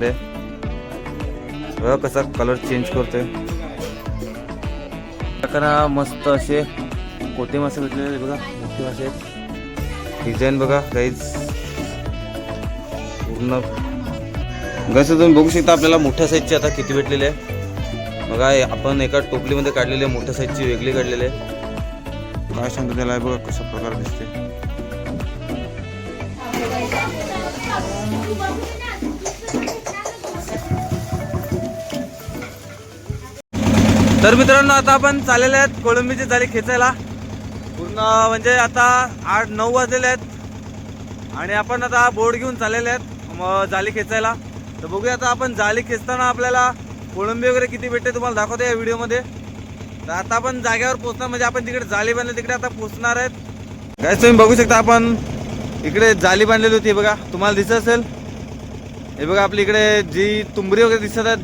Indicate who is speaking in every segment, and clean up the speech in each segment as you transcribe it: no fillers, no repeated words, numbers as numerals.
Speaker 1: बघा कसा colour change करतोय. मस्त असे कोटे मासे भेटलेले बघा, मोठे मासे आहेत. डिझाईन बघा गाईज पूर्ण. गाईज तुम्ही बघू शकता आपल्याला मोठ्या साईजचे आता किती भेटलेले आहे बघा. आपण एका टोपलीमध्ये काढलेले, मोठ्या साईजची वेगळी काढलेले. काय सांगतो त्याला बघा कशा प्रकार दिसते. तर मित्रांनो आता आपण चाललेले आहेत कोळंबीची जाळी खेचायला. पूर्ण म्हणजे आता 8-9 वाजलेले आहेत आणि आपण आता बोर्ड घेऊन चाललेले आहेत जाळी खेचायला. तर बघूया आता आपण जाळी खेचताना आपल्याला कोळंबी वगैरे किती भेटते तुम्हाला दाखवतो या व्हिडिओमध्ये. तर आता आपण जागेवर पोहोचणार, म्हणजे आपण तिकडे जाळी बांधली तिकडे आता पोहोचणार आहेत. गाईस तुम्ही बघू शकता आपण इकडे जाळी बांधलेली होती बघा, तुम्हाला दिसत असेल. हे बघा आपली इकडे जी तुंबरी वगैरे दिसत आहेत,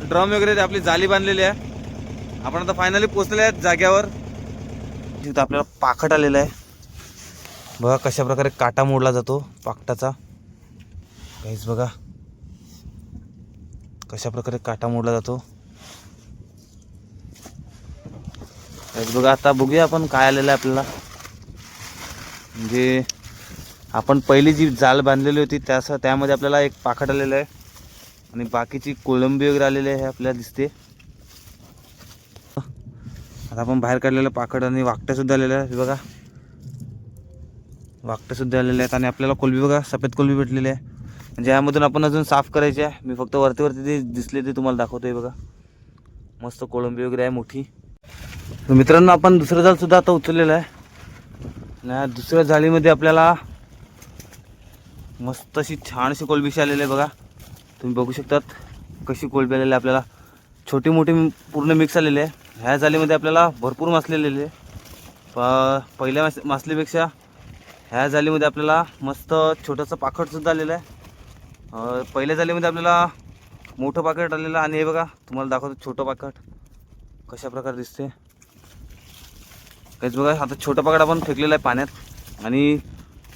Speaker 1: ड्रम वगैरे, आपली जाळी बांधलेली आहे. आपण आता फायनली पोहोचलेले आहेत जाग्यावर. तिथं आपल्याला पाखट आलेला आहे बघा, कशा प्रकारे काटा मोडला जातो पाखटाचा. काहीच बघा कशा प्रकारे काटा मोडला जातो. काहीच बघा आता बघूया आपण काय आलेलं आहे आपल्याला. म्हणजे आपण पहिली जी जाळ बांधलेली होती त्यामध्ये आपल्याला एक पाखट आलेलं आहे आणि बाकीची कोळंबी वगैरे आलेली आहे आपल्याला दिसते. आता आपण बाहेर काढलेलं पाखड आणि वाकट्या सुद्धा आलेल्या आहेत बघा, वाकट्या सुद्धा आलेल्या आहेत. आणि आपल्याला कोलबी बघा, सफेद कोलबी भेटलेली आहे. म्हणजे यामधून आपण अजून साफ करायची आहे. मी फक्त वरती ते दिसले ते तुम्हाला दाखवतोय बघा. मस्त कोळंबी वगैरे आहे मोठी. तर मित्रांनो आपण दुसरं जाळ सुद्धा आता उचललेलं आहे. आणि दुसऱ्या जाळीमध्ये आपल्याला मस्त अशी छानशी कोलबीशी आलेली आहे बघा. तुम्ही बघू शकतात कशी कोलबी आलेली आहे आपल्याला. छोटी मोठी पूर्ण मिक्स आलेली आहे. ह्या जाळीमध्ये आपल्याला भरपूर मासले आलेले. पहिल्या मासलीपेक्षा ह्या जाळीमध्ये आपल्याला मस्त छोटंसं पाखटसुद्धा आलेलं आहे. पहिल्या जाळीमध्ये आपल्याला मोठं पाखट आलेलं आणि हे बघा तुम्हाला दाखवतो छोटं पाखट कशा प्रकारे दिसते. काहीच बघा आता छोटं पाखट आपण फेकलेलं आहे पाण्यात. आणि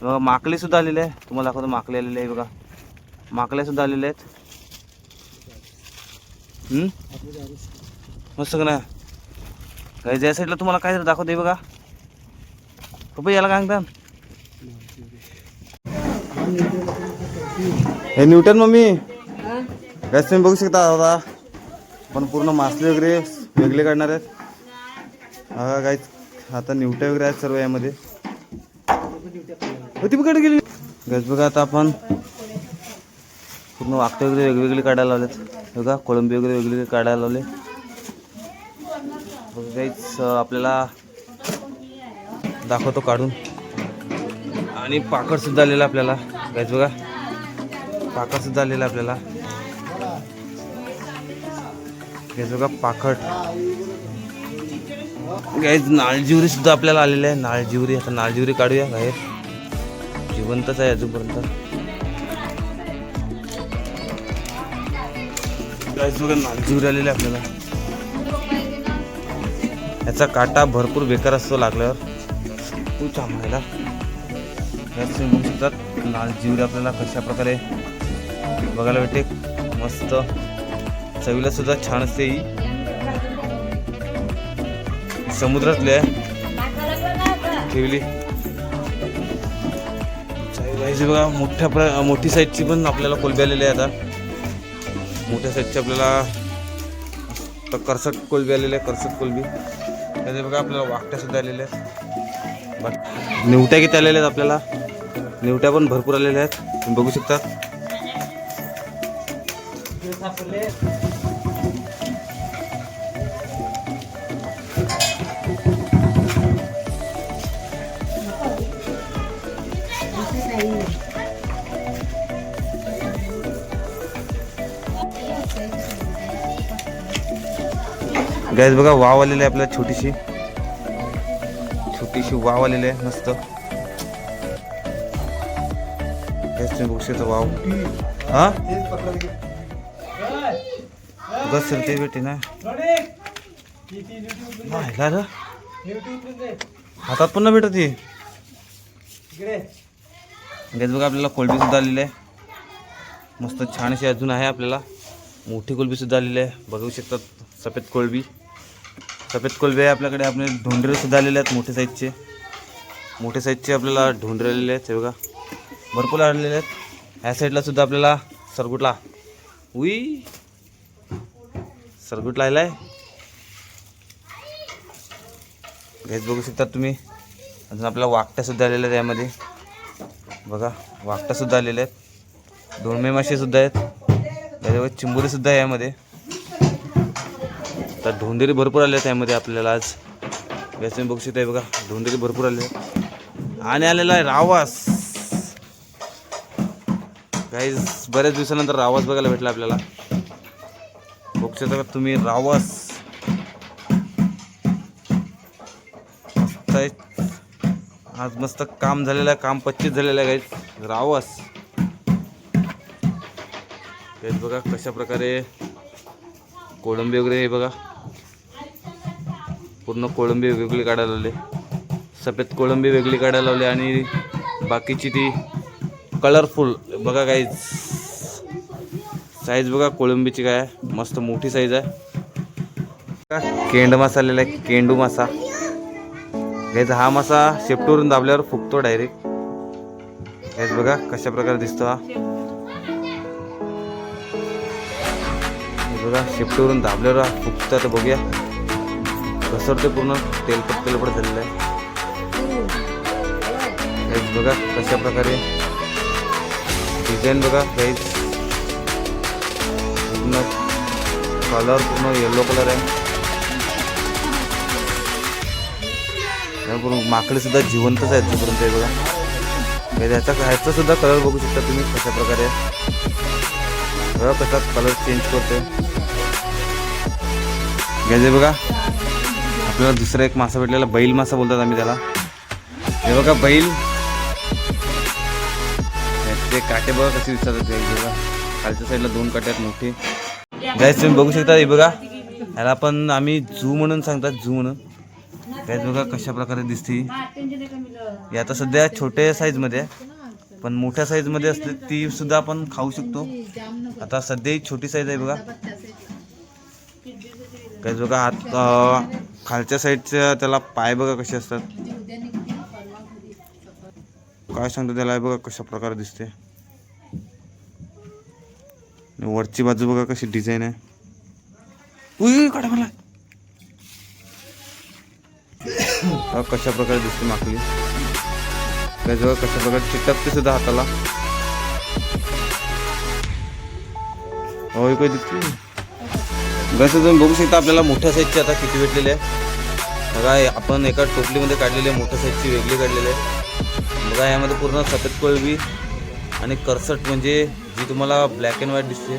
Speaker 1: माकलीसुद्धा आलेले आहे, तुम्हाला दाखवतो माकली आलेले आहे बघा, माकल्यासुद्धा आलेले आहेत. मस्त का नाही. काही या साईडला तुम्हाला काय दाखवते बघा. पप्पा याला काय सांगता हे न्यूटन मम्मी. काय तुम्ही बघू शकता आता आपण पूर्ण मासले वगैरे वेगळे काढणार आहेत. हा काय आता न्यूट्या वगैरे आहेत सर्व यामध्ये. ती कडे गेली गॅस बघा. आता आपण पूर्ण वाकटे वगैरे वेगवेगळे काढायला लावलेत बघा, कोळंबी वगैरे वेगवेगळे काढायला लावले. काहीच आपल्याला दाखवतो काढून. आणि पाखड सुद्धा आलेला आपल्याला काहीच बघा, पाखड सुद्धा आलेला आपल्याला काहीच बघा पाखड. काहीच नाळजिवरी सुद्धा आपल्याला आलेले आहे, नाळजिवरी. आता नाळजिवरी काढूया बाहेर, जिवंतच आहे अजूनपर्यंत. काहीच बघा नाळजिवरी आलेले आपल्याला. याचा काटा भरपूर बेकार असतो लागल्यावर, तू चांगला. तुम्ही बघू शकतात नाळजिवरी आपल्याला कशा प्रकारे बघायला भेटते. मस्त चवीला सुद्धा छान असते. ही समुद्रातली आहे ठेवली बघा. मोठी साईजची पण आपल्याला कोलबी आलेली आहे. आता मोठ्या साईजची आपल्याला करसट कोलबी आलेली आहे, करसट कोलबी. त्याचे बघा आपल्याला वाकट्या सुद्धा आलेल्या आहेत. निवट्या किती आलेल्या आहेत आपल्याला, निवट्या पण भरपूर आलेल्या आहेत तुम्ही बघू शकता. गॅस बघा वाव आलेली आहे आपल्याला, छोटीशी वाव आलेली आहे मस्त. गॅस तुम्ही बघू शकता वाव. हा बस ते भेटे ना हातात पण ना भेटत ती. गॅस बघा आपल्याला कोलबी सुद्धा आलेली आहे. मस्त छान अशी अजून आहे आपल्याला. मोठी कोलबी सुद्धा आलेली आहे, बघू शकतात. सफेद कोलबी आहे आपल्याकडे. आपले ढोंडरे सुद्धा आलेले आहेत मोठे साईजचे आपल्याला ढोंडरे आलेले आहेत. हे बघा भरपूर आलेले आहेत. ह्या साईडला सुद्धा आपल्याला सरगुटला आलेला आहे. हेच बघू शकता तुम्ही. अजून आपल्याला वाकट्या सुद्धा आलेल्या आहेत यामध्ये. बघा वाकट्या सुद्धा आलेले आहेत. दोनमे मासे सुद्धा आहेत त्याच्यावर. चिंबोरी सुद्धा आहे यामध्ये. तर ढोंडेरी भरपूर आले आहेत यामध्ये आपल्याला आज. तुम्ही बघू शकता. बघा ढोंडेरी भरपूर आले आहेत. आणि आलेला आहे रावस. गाईज बऱ्याच दिवसानंतर रावस बघायला भेटला आपल्याला. बघू शकता का तुम्ही रावस. मस्त आहे आज. मस्त काम झालेलं आहे. काम 25 झालेलं आहे गाईज. रावस गाईज बघा कशा प्रकारे कोळंबी वगैरे. हे बघा पूर्ण कोळंबी वेगळी काढायला लावले. सफेद कोळंबी वेगळी काढायला लावली आणि बाकीची ती कलरफुल. बघा गाईज साईज बघा कोळंबीची काय मस्त मोठी साईज आहे. केंड मासा आलेला आहे. केंडू मासा गाईज. हा मासा शेपटूवरून दाबल्यावर फुगतो डायरेक्ट. गाईज बघा कशा प्रकारे दिसतो हा. बघा शेपटूवरून दाबल्यावर हा फुगतो. तर बघूया घसरते पूर्ण. तेलपट झालेलं आहे. गाईज बघा कशा प्रकारे डिझाईन. बघा गाईज पूर्ण कलर पूर्ण येलो कलर आहे. माकडे सुद्धा जिवंतच आहेत जोपर्यंत. हे बघा ह्याचा सुद्धा कलर बघू शकता तुम्ही कशा प्रकारे. बघा कसा कलर चेंज करतोय. गाईज बघा आपल्याला दुसरा एक मासा भेटलेला. बैल मासा बोलतात आम्ही त्याला. हे बघा बैल. ते काटे बघा कसे दिसतात. बघा खालच्या साईडला 2 काटे आहेत मोठे. गाईज तुम्ही बघू शकता. हे बघा ह्याला पण आम्ही झू म्हणून सांगतात. झू म्हणून. गाईज बघा कशा प्रकारे दिसते. ही आता सध्या छोट्या साईजमध्ये आहे, पण मोठ्या साईजमध्ये असते ती सुद्धा आपण खाऊ शकतो. आता सध्या ही छोटी साईज आहे. बघा गाईज बघा हात खालच्या साईडच्या त्याला पाय बघा कसे असतात. काय सांगतो त्याला. बघा कशा प्रकारे दिसते. वरची बाजू बघा कशी डिझाईन आहे. काढा मला. कशा प्रकारे दिसते माकली. बघा कशा प्रकारे चिटकते सुद्धा हाताला. होय काय दिसते. कसं तुम्ही बघू शकता आपल्याला मोठ्या साईजची आता किती भेटलेली आहे. बघा आपण एका टोपलीमध्ये काढलेली आहे. मोठ्या साईजची वेगळी काढलेली आहे. बघा यामध्ये पूर्ण सफेद कोळंबी आणि करसट म्हणजे जी तुम्हाला ब्लॅक अँड व्हाईट दिसते.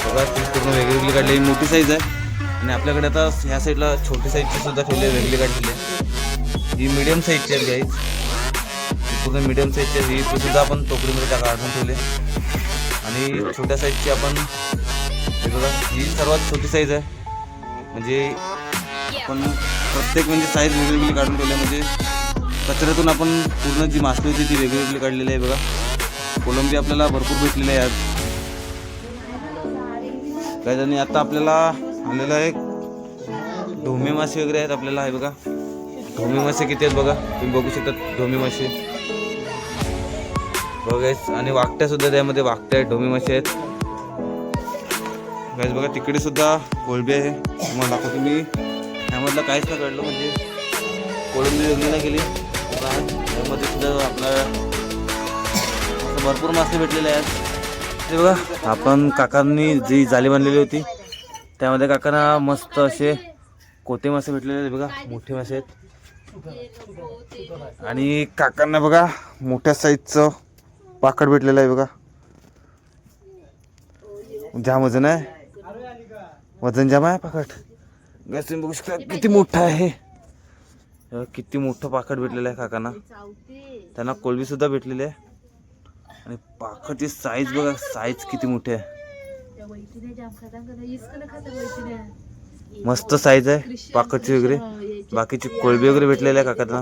Speaker 1: बघा ती पूर्ण वेगळी काढलेली मोठी साईज आहे. आणि आपल्याकडे आता ह्या साईडला छोटी साईजची सुद्धा ठेवली आहे. वेगळी काढलेली आहे. ही मिडियम साईजची आहे गाईज. पूर्ण मिडियम साईजची आहे. ही सुद्धा आपण टोकरीमध्ये त्या काढून ठेवले. आणि छोट्या साईजची आपण बघा ही सर्वात छोटी साईज आहे. म्हणजे आपण प्रत्येक म्हणजे साईज वेगळी काढून ठेवली. म्हणजे कचऱ्यातून आपण पूर्ण जी मासळी होती ती वेगळी काढलेली आहे. बघा कोलंबी आपल्याला भरपूर भेटलेली आहे आज. काही जणी आता आपल्याला आलेलं आहे ढोमे मासे वगैरे आहेत आपल्याला. आहे बघा ढोमे मासे किती आहेत बघा. तुम्ही बघू शकता ढोमे मासे बघा. आणि वाकट्या सुद्धा त्यामध्ये वाकट्या आहेत. ढोमे मासे आहेत गाईज. बघा तिकडे सुद्धा कोळंबी आहे. तुम्हाला दाखवतो मी. ह्यामधलं काहीच नाही काढलं म्हणजे कोळंबी वेगळी नाही केली. त्यामध्ये सुद्धा आपल्याला भरपूर मासे भेटलेले आहेत. ते बघा आपण काकांनी जी जाळी बांधलेली होती त्यामध्ये काकांना मस्त असे कोते मासे भेटलेले आहेत. बघा मोठे मासे आहेत. आणि काकांना बघा मोठ्या साईजचं पाकड भेटलेलं आहे. बघा जाम वजन आहे. वजन जाम आहे पाकड. गॅस तुम्ही बघू शकता किती मोठं आहे. किती मोठं पाकड भेटलेलं आहे काकांना. त्यांना कोळंबी सुद्धा भेटलेली आहे. आणि पाकडची साईज बघा. साईज किती मोठी आहे. मस्त साईज आहे पाकडची वगैरे. बाकीची कोळंबी वगैरे भेटलेली आहे काकांना.